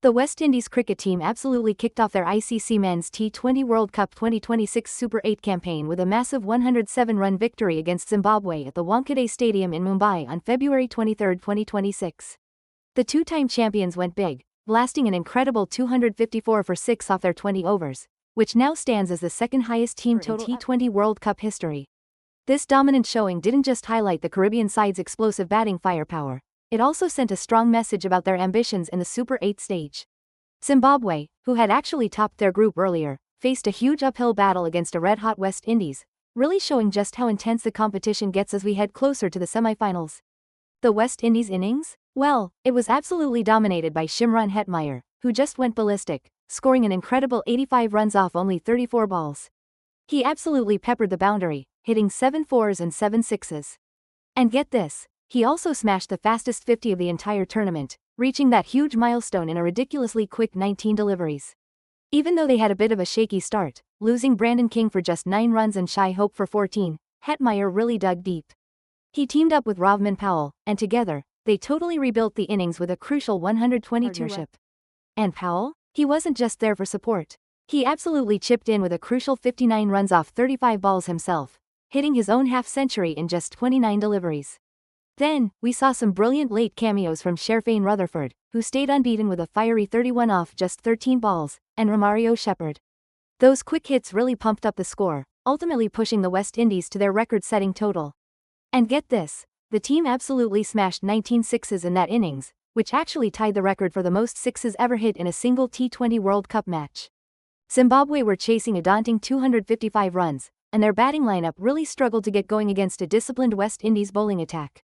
The West Indies cricket team absolutely kicked off their ICC Men's T20 World Cup 2026 Super 8 campaign with a massive 107-run victory against Zimbabwe at the Wankhede Stadium in Mumbai on February 23, 2026. The two-time champions went big, blasting an incredible 254 for 6 off their 20 overs, which now stands as the second highest team total in T20 World Cup history. This dominant showing didn't just highlight the Caribbean side's explosive batting firepower. It also sent a strong message about their ambitions in the Super 8 stage. Zimbabwe, who had actually topped their group earlier, faced a huge uphill battle against a red-hot West Indies, really showing just how intense the competition gets as we head closer to the semifinals. The West Indies innings? Well, it was absolutely dominated by Shimron Hetmyer, who just went ballistic, scoring an incredible 85 runs off only 34 balls. He absolutely peppered the boundary, hitting 7 fours and 7 sixes. And get this, he also smashed the fastest 50 of the entire tournament, reaching that huge milestone in a ridiculously quick 19 deliveries. Even though they had a bit of a shaky start, losing Brandon King for just 9 runs and Shai Hope for 14, Hetmyer really dug deep. He teamed up with Rovman Powell, and together, they totally rebuilt the innings with a crucial 122 partnership. And Powell? He wasn't just there for support. He absolutely chipped in with a crucial 59 runs off 35 balls himself, hitting his own half-century in just 29 deliveries. Then, we saw some brilliant late cameos from Sherfane Rutherford, who stayed unbeaten with a fiery 31 off just 13 balls, and Romario Shepherd. Those quick hits really pumped up the score, ultimately pushing the West Indies to their record-setting total. And get this, the team absolutely smashed 19 sixes in that innings, which actually tied the record for the most sixes ever hit in a single T20 World Cup match. Zimbabwe were chasing a daunting 255 runs, and their batting lineup really struggled to get going against a disciplined West Indies bowling attack.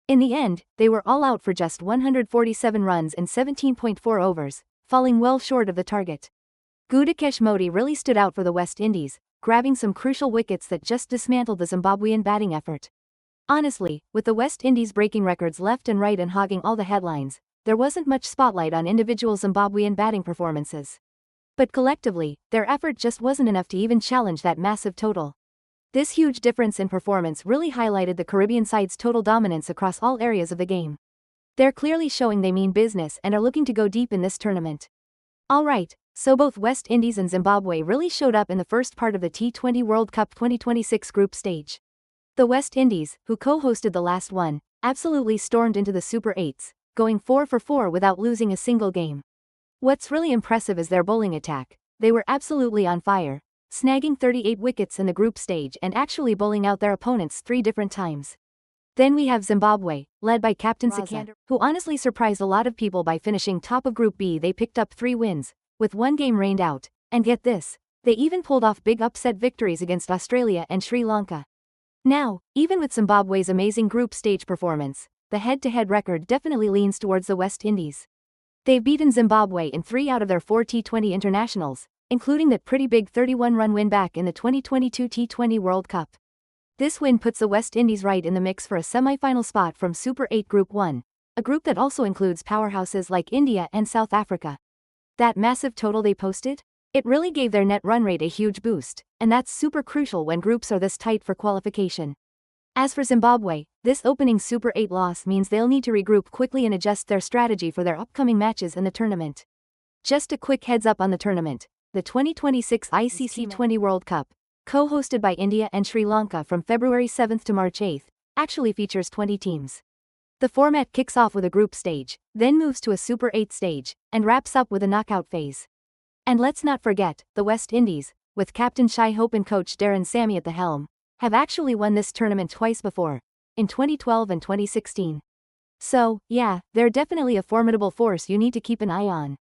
In the end, they were all out for just 147 runs in 17.4 overs, falling well short of the target. Gudakesh Modi really stood out for the West Indies, grabbing some crucial wickets that just dismantled the Zimbabwean batting effort. Honestly, with the West Indies breaking records left and right and hogging all the headlines, there wasn't much spotlight on individual Zimbabwean batting performances. But collectively, their effort just wasn't enough to even challenge that massive total. This huge difference in performance really highlighted the Caribbean side's total dominance across all areas of the game. They're clearly showing they mean business and are looking to go deep in this tournament. Alright, so both West Indies and Zimbabwe really showed up in the first part of the T20 World Cup 2026 group stage. The West Indies, who co-hosted the last one, absolutely stormed into the Super 8s, going 4 for 4 without losing a single game. What's really impressive is their bowling attack. They were absolutely on fire, snagging 38 wickets in the group stage and actually bowling out their opponents 3 different times. Then we have Zimbabwe, led by Captain Sikander, who honestly surprised a lot of people by finishing top of Group B. They picked up 3 wins, with 1 game rained out, and get this, they even pulled off big upset victories against Australia and Sri Lanka. Now, even with Zimbabwe's amazing group stage performance, the head-to-head record definitely leans towards the West Indies. They've beaten Zimbabwe in 3 out of their 4 T20 Internationals, including that pretty big 31-run win back in the 2022 T20 World Cup. This win puts the West Indies right in the mix for a semi-final spot from Super 8 Group 1, a group that also includes powerhouses like India and South Africa. That massive total they posted? It really gave their net run rate a huge boost, and that's super crucial when groups are this tight for qualification. As for Zimbabwe, this opening Super 8 loss means they'll need to regroup quickly and adjust their strategy for their upcoming matches in the tournament. Just a quick heads up on the tournament. The 2026 ICC T20 World Cup, co-hosted by India and Sri Lanka from February 7 to March 8, actually features 20 teams. The format kicks off with a group stage, then moves to a Super 8 stage, and wraps up with a knockout phase. And let's not forget, the West Indies, with Captain Shai Hope and coach Darren Sammy at the helm, have actually won this tournament twice before, in 2012 and 2016. So, yeah, they're definitely a formidable force you need to keep an eye on.